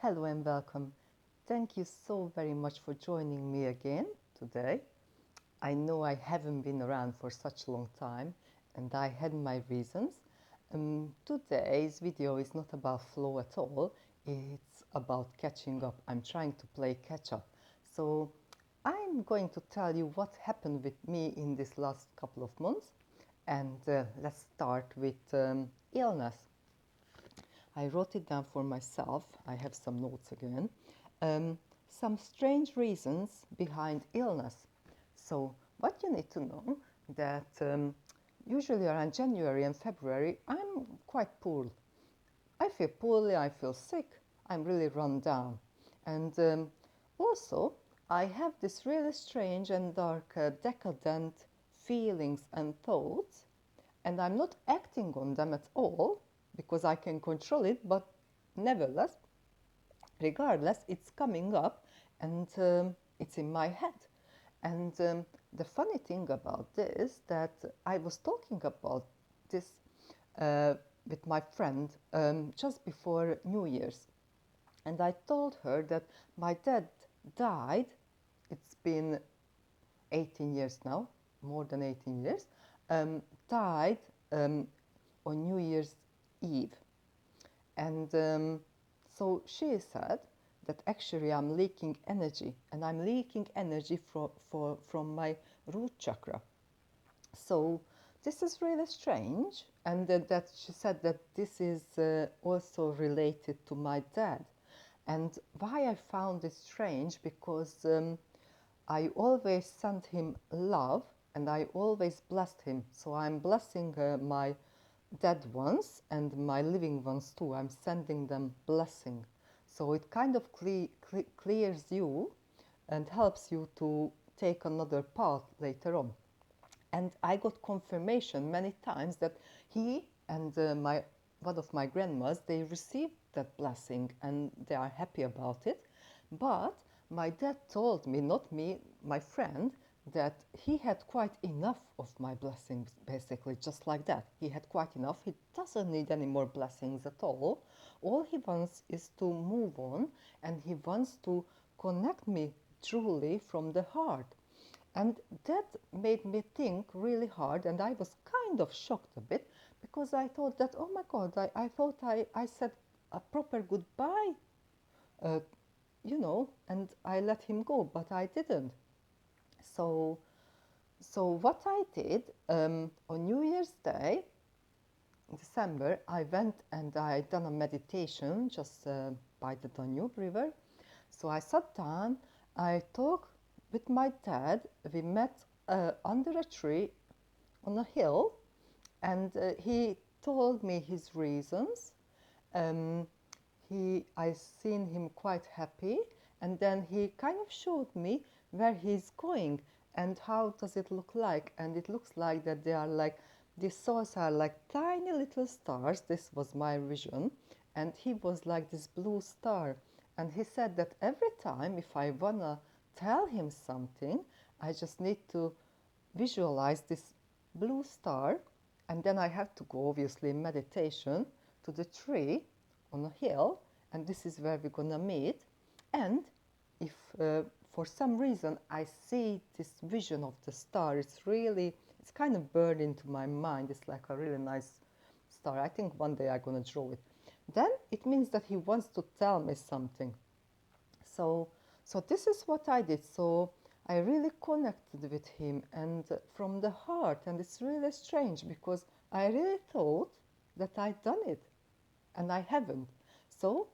Hello and welcome. Thank you so very much for joining me again today. I know I haven't been around for such a long time and I had my reasons. Today's video is not about flow at all, it's about catching up. I'm trying to play catch up. So I'm going to tell you what happened with me in this last couple of months, and let's start with illness. I wrote it down for myself. I have some notes again. Some strange reasons behind illness. So what you need to know that usually around January and February I'm quite poor. I feel poorly, I feel sick, I'm really run down. And also I have this really strange and dark decadent feelings and thoughts, and I'm not acting on them at all because I can control it, but nevertheless, regardless, it's coming up and it's in my head. And the funny thing about this that I was talking about this with my friend just before New Year's, and I told her that my dad died. It's been 18 years now, more than 18 years, died um, on New Year's Eve. And so she said that actually I'm leaking energy, and I'm leaking energy from my root chakra. So this is really strange, and that she said that this is also related to my dad. And why I found it strange, because I always sent him love and I always blessed him. So I'm blessing my dead ones and my living ones too. I'm sending them blessing. So it kind of clears you and helps you to take another path later on. And I got confirmation many times that he and one of my grandmas, they received that blessing and they are happy about it. But my dad told me, not me, my friend, that he had quite enough of my blessings, basically, just like that. He had quite enough. He doesn't need any more blessings at all. All he wants is to move on, and he wants to connect me truly from the heart. And that made me think really hard, and I was kind of shocked a bit because I thought that, oh my God, I thought I said a proper goodbye, uh, and I let him go, but I didn't. So, so what I did on New Year's Day, in December, I went and I done a meditation just by the Danube River. So I sat down, I talked with my dad. We met under a tree on a hill, and he told me his reasons. Um, I seen him quite happy, and then he kind of showed me where he's going and how does it look like. And it looks like that they are like, these stars are like tiny little stars. This was my vision, and he was like this blue star. And he said that every time if I wanna tell him something, I just need to visualize this blue star, and then I have to go, obviously, in meditation to the tree on a hill, and this is where we're gonna meet. And if for some reason I see this vision of the star, it's kind of burned into my mind. It's like a really nice star. I think one day I'm gonna draw it. Then it means that he wants to tell me something. So, so this is what I did. So I really connected with him, and from the heart. And it's really strange because I really thought that I'd done it, and I haven't. So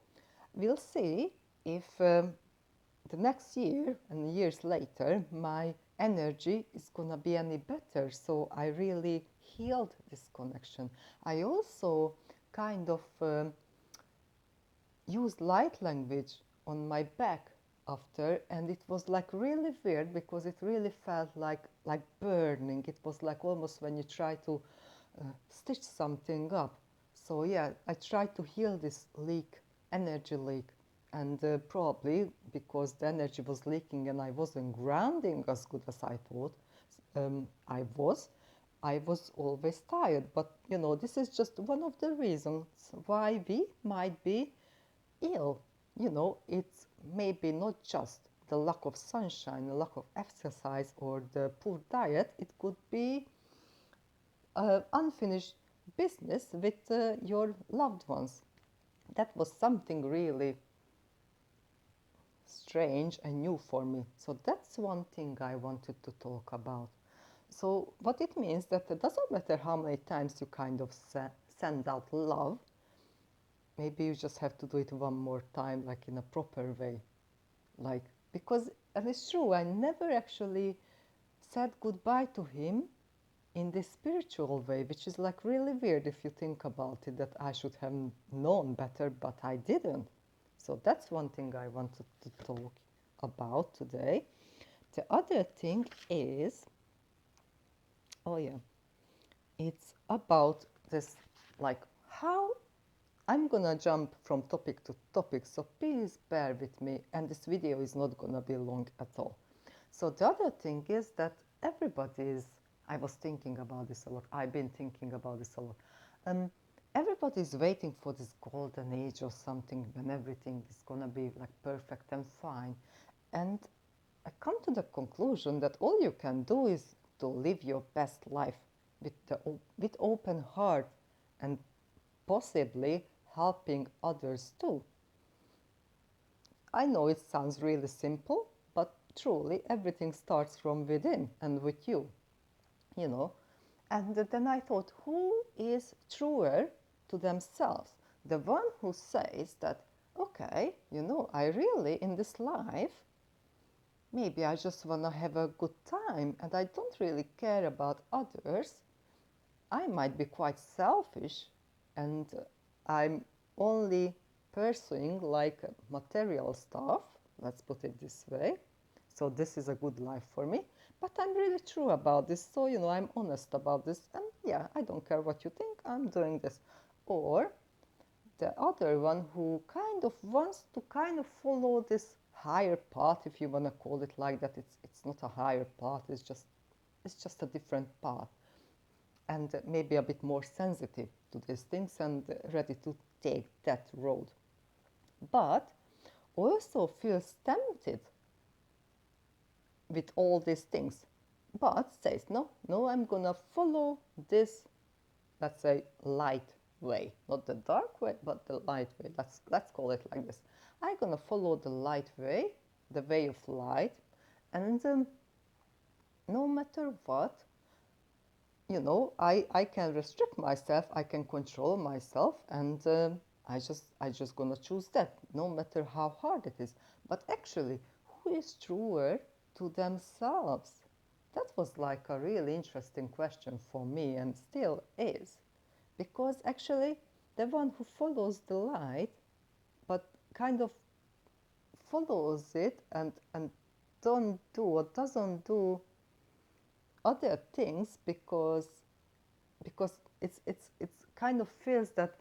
we'll see if the next year and years later my energy is gonna be any better. So I really healed this connection. I also kind of used light language on my back after, and it was like really weird because it really felt like burning. It was like almost when you try to stitch something up. So yeah, I tried to heal this leak, energy leak, and probably because the energy was leaking and I wasn't grounding as good as I thought I was always tired. But you know, this is just one of the reasons why we might be ill. it's maybe not just the lack of sunshine, the lack of exercise, or the poor diet. It could be unfinished business with your loved ones. That was something really strange and new for me. So that's one thing I wanted to talk about. So what it means that it doesn't matter how many times you kind of send out love, maybe you just have to do it one more time, like in a proper way. Like, because, and it's true, I never actually said goodbye to him in this spiritual way, which is like really weird if you think about it, that I should have known better, but I didn't. So that's one thing I wanted to talk about today. The other thing is, oh yeah, it's about this, like how I'm gonna jump from topic to topic, so please bear with me, and this video is not gonna be long at all. So the other thing is that everybody is, I was thinking about this a lot, I've been thinking about this a lot. Everybody is waiting for this golden age or something when everything is gonna be like perfect and fine. And I come to the conclusion that all you can do is to live your best life with open heart and possibly helping others too. I know it sounds really simple, but truly everything starts from within and with you know. And then I thought, who is truer to themselves? The one who says that, okay, I really, in this life, maybe I just want to have a good time and I don't really care about others. I might be quite selfish and I'm only pursuing like material stuff, let's put it this way. So this is a good life for me, but I'm really true about this. So, I'm honest about this. And yeah, I don't care what you think, I'm doing this. Or the other one who kind of wants to kind of follow this higher path, if you want to call it like that. It's not a higher path, it's just a different path, and maybe a bit more sensitive to these things and ready to take that road, but also feels tempted with all these things, but says, no, I'm gonna follow this, let's say, light way, not the dark way, but the light way. Let's call it like this. I'm gonna follow the light way, the way of light, and no matter what, I can restrict myself, I can control myself, and I just gonna choose that, no matter how hard it is. But actually, who is truer to themselves? That was like a really interesting question for me, and still is, because actually, the one who follows the light, but kind of follows it and don't do or doesn't do other things because it's kind of feels that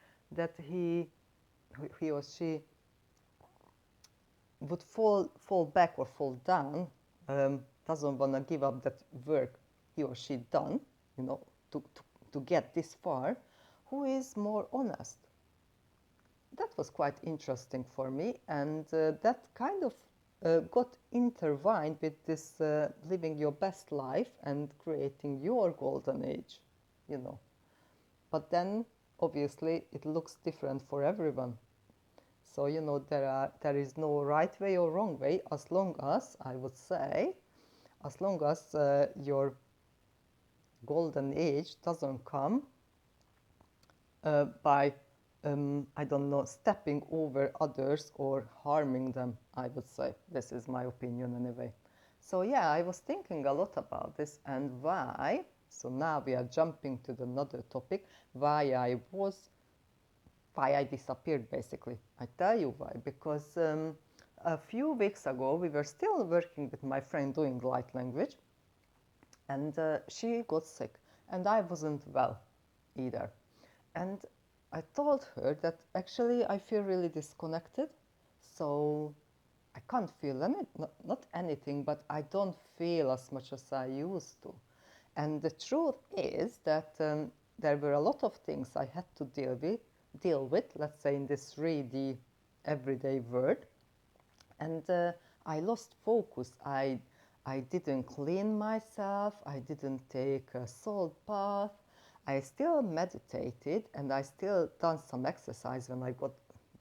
he or she would fall back or fall down, doesn't want to give up that work he or she done, to, to, to get this far, who is more honest. That was quite interesting for me, and that kind of got intertwined with this living your best life and creating your golden age, you know. But then, obviously, it looks different for everyone. So, there is no right way or wrong way, as long as, I would say, as long as your golden age doesn't come by, I don't know, stepping over others or harming them, I would say. This is my opinion anyway. So yeah, I was thinking a lot about this and why. So now we are jumping to another topic, why I disappeared basically. I tell you why, because a few weeks ago we were still working with my friend doing light language, and she got sick and I wasn't well either. And I told her that actually I feel really disconnected, so I can't feel not anything, but I don't feel as much as I used to. And the truth is that there were a lot of things I had to deal with, let's say in this 3D everyday word. And I lost focus. I didn't clean myself. I didn't take a salt bath. I still meditated and I still done some exercise when I got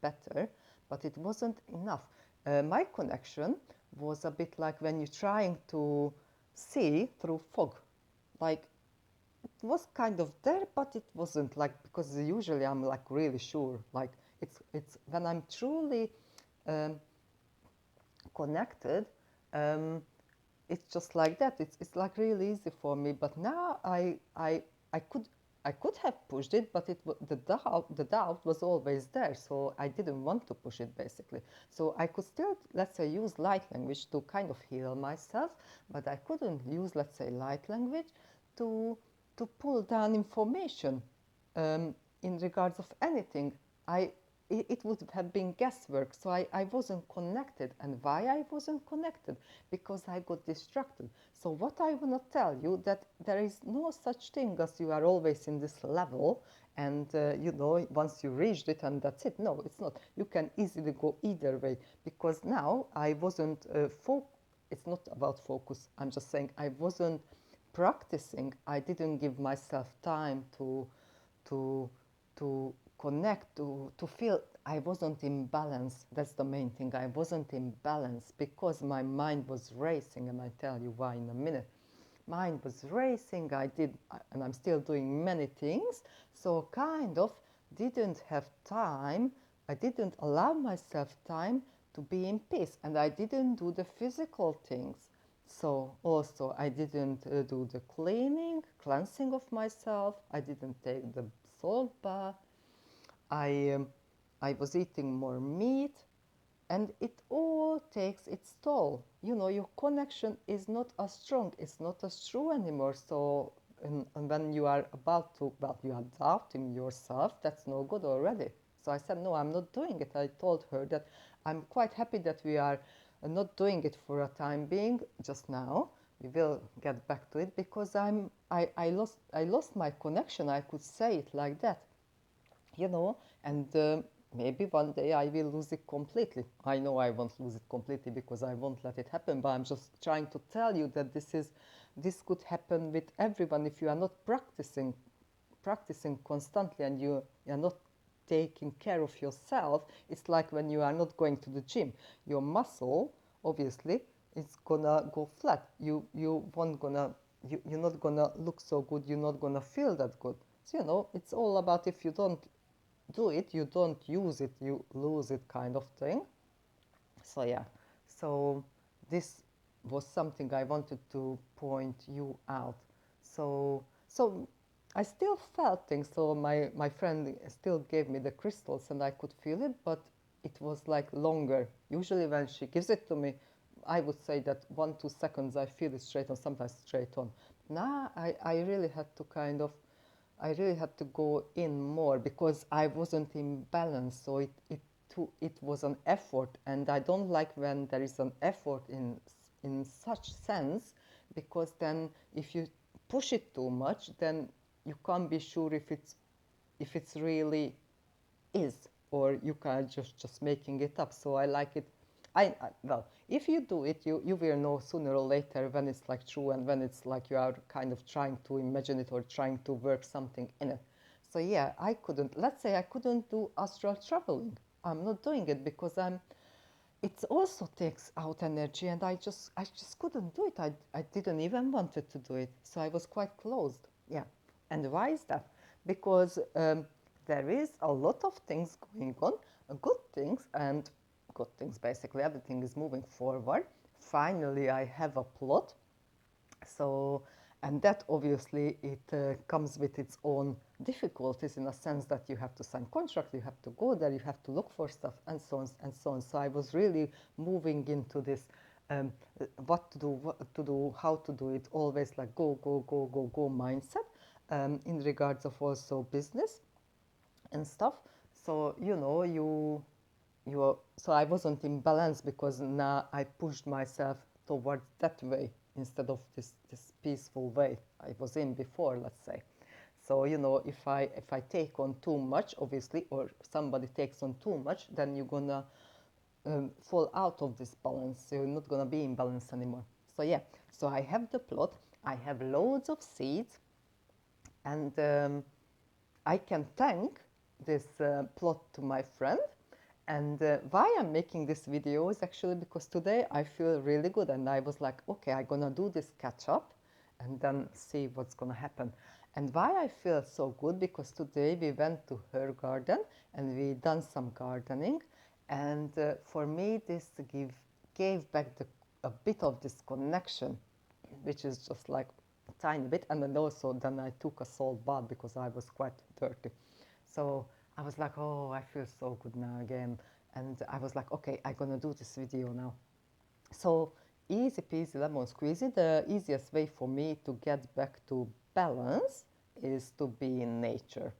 better, but it wasn't enough. My connection was a bit like when you're trying to see through fog. Like it was kind of there, but it wasn't, like, because usually I'm like really sure. Like it's when I'm truly um, connected, um, it's just like that. It's like really easy for me. But now I could I could have pushed it, but the doubt was always there. So I didn't want to push it basically. So I could still, let's say, use light language to kind of heal myself, but I couldn't use, let's say, light language to to pull down information in regards of anything. I it would have been guesswork. So I wasn't connected. And why I wasn't connected? Because I got distracted. So what I want to tell you, that there is no such thing as you are always in this level and once you reached it and that's it. No, it's not. You can easily go either way, because now I wasn't it's not about focus. I'm just saying I wasn't practicing. I didn't give myself time to to connect, to feel. I wasn't in balance. That's the main thing. I wasn't in balance because my mind was racing, and I tell you why in a minute. Mind was racing. I did, and I'm still doing many things, so kind of didn't have time. I didn't allow myself time to be in peace, and I didn't do the physical things. So also I didn't do the cleansing of myself. I didn't take the salt bath. I, um, I was eating more meat, and it all takes its toll. Your connection is not as strong, it's not as true anymore. So, and when you are about to, well, you are doubting yourself, that's no good already. So I said, no, I'm not doing it. I told her that I'm quite happy that we are not doing it for a time being just now. We will get back to it because I lost my connection. I could say it like that, and maybe one day I will lose it completely. I know I won't lose it completely because I won't let it happen, but I'm just trying to tell you that this could happen with everyone if you are not practicing constantly, and you are not taking care of yourself. It's like when you are not going to the gym, your muscle obviously is gonna go flat. You won't gonna you're not gonna look so good, you're not gonna feel that good. So it's all about, if you don't do it, you don't use it, you lose it, kind of thing. So yeah, so this was something I wanted to point you out. So I still felt things. So my friend still gave me the crystals and I could feel it, but it was like longer. Usually when she gives it to me, I would say that 1-2 seconds I feel it straight on, sometimes straight on. Now I really had to I really had to go in more because I wasn't in balance. So it was an effort, and I don't like when there is an effort in such sense, because then if you push it too much, then you can't be sure if it's really is, or you can just making it up. So I like it. Well, if you do it, you will know sooner or later when it's like true and when it's like you are kind of trying to imagine it or trying to work something in it. So yeah, I couldn't. Let's say I couldn't do astral traveling. I'm not doing it because it also takes out energy, and I just couldn't do it. I didn't even wanted to do it, so I was quite closed. Yeah. And why is that? Because there is a lot of things going on, good things, and good things. Basically everything is moving forward. Finally I have a plot. So, and that obviously it comes with its own difficulties, in a sense that you have to sign contract, you have to go there, you have to look for stuff, and so on and so on. So I was really moving into this what to do, how to do it, always like go, go, go, go, go mindset, in regards of also business and stuff. So so I wasn't in balance because now I pushed myself towards that way instead of this peaceful way I was in before, let's say. So, you know, if I take on too much, obviously, or somebody takes on too much, then you're gonna fall out of this balance. So you're not gonna be in balance anymore. So yeah, so I have the plot. I have loads of seeds, and I can thank this plot to my friend. And why I'm making this video is actually because today I feel really good, and I was like, okay, I'm gonna do this catch up and then see what's gonna happen. And why I feel so good, because today we went to her garden and we done some gardening, and for me this gave back a bit of this connection, which is just like a tiny bit. And then also then I took a salt bath because I was quite dirty. So I was like, oh, I feel so good now again. And I was like, okay, I'm gonna do this video now. So easy peasy lemon squeezy, the easiest way for me to get back to balance is to be in nature.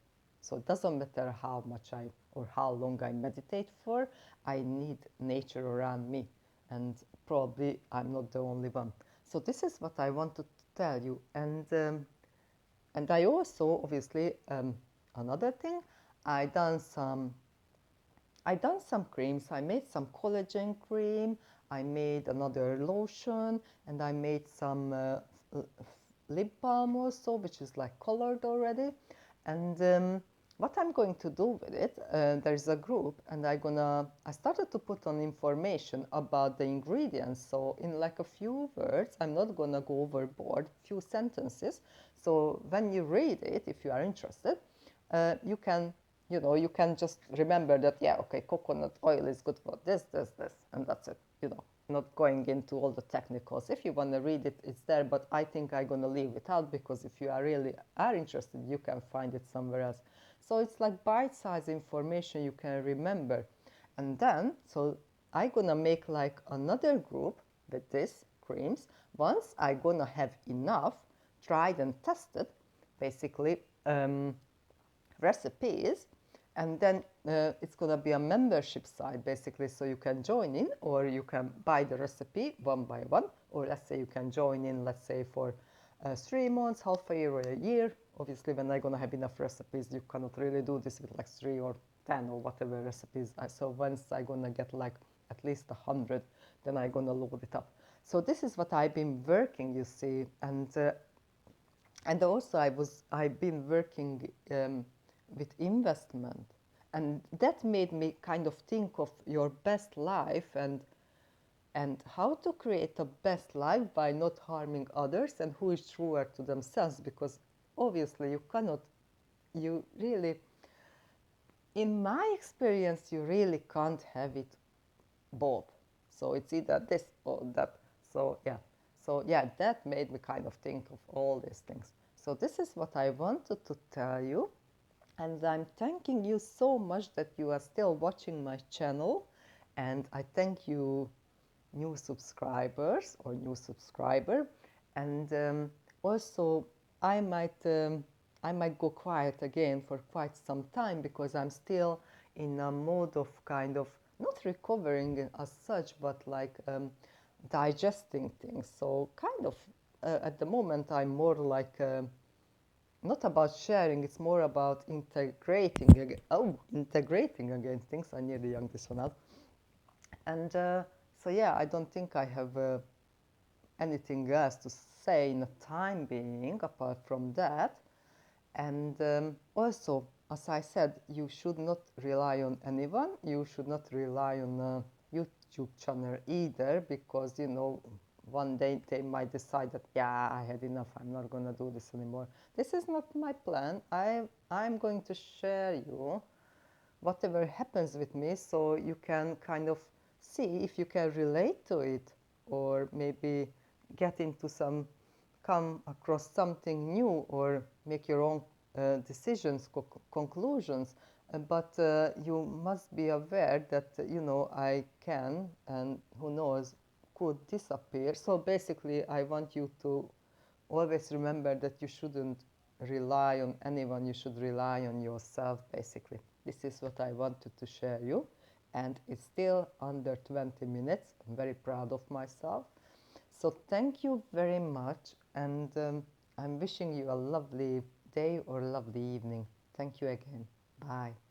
So it doesn't matter how much or how long I meditate for, I need nature around me. And probably I'm not the only one. So this is what I wanted to tell you. And I also, obviously, another thing, I done some creams. I made some collagen cream, I made another lotion, and I made some lip balm also, which is like colored already. And what I'm going to do with it, there's a group, and I started to put on information about the ingredients. So in like a few words, I'm not gonna go overboard, few sentences. So when you read it, if you are interested, you can, you can just remember that, yeah, okay, coconut oil is good for this, this, this, and that's it, not going into all the technicals. If you want to read it, it's there, but I think I'm going to leave it out, because if you are interested, you can find it somewhere else. So it's like bite-sized information you can remember. And then, so I'm going to make like another group with these creams. Once I'm going to have enough tried and tested, basically, recipes, and then it's going to be a membership site, basically, so you can join in, or you can buy the recipe one by one, or let's say you can join in, let's say, for 3 months, half a year, or a year. Obviously, when I'm going to have enough recipes, you cannot really do this with like 3 or 10 or whatever recipes. So once I'm going to get like at least 100, then I'm going to load it up. So this is what I've been working, you see, and also I've been working with investment, and that made me kind of think of your best life, and how to create a best life by not harming others, and who is truer to themselves, because obviously you really, in my experience, you really can't have it both. So it's either this or that. So yeah, that made me kind of think of all these things. So this is what I wanted to tell you, and I'm thanking you so much that you are still watching my channel, and I thank you, new subscribers or new subscriber. And also I might go quiet again for quite some time, because I'm still in a mode of kind of not recovering as such, but like digesting things. So kind of at the moment I'm more like not about sharing, it's more about integrating again. Oh, integrating again things. I nearly young this one out. And so yeah, I don't think I have anything else to say in the time being apart from that. And also, as I said, you should not rely on anyone. You should not rely on a YouTube channel either, because, one day they might decide that, yeah, I had enough, I'm not going to do this anymore. This is not my plan. I'm going to share you whatever happens with me, so you can kind of see if you can relate to it, or maybe get into come across something new, or make your own decisions, conclusions. But you must be aware that, I can, and who knows, could disappear. So basically, I want you to always remember that you shouldn't rely on anyone, you should rely on yourself, basically. This is what I wanted to share you, and it's still under 20 minutes. I'm very proud of myself. So thank you very much, and I'm wishing you a lovely day or lovely evening. Thank you again. Bye.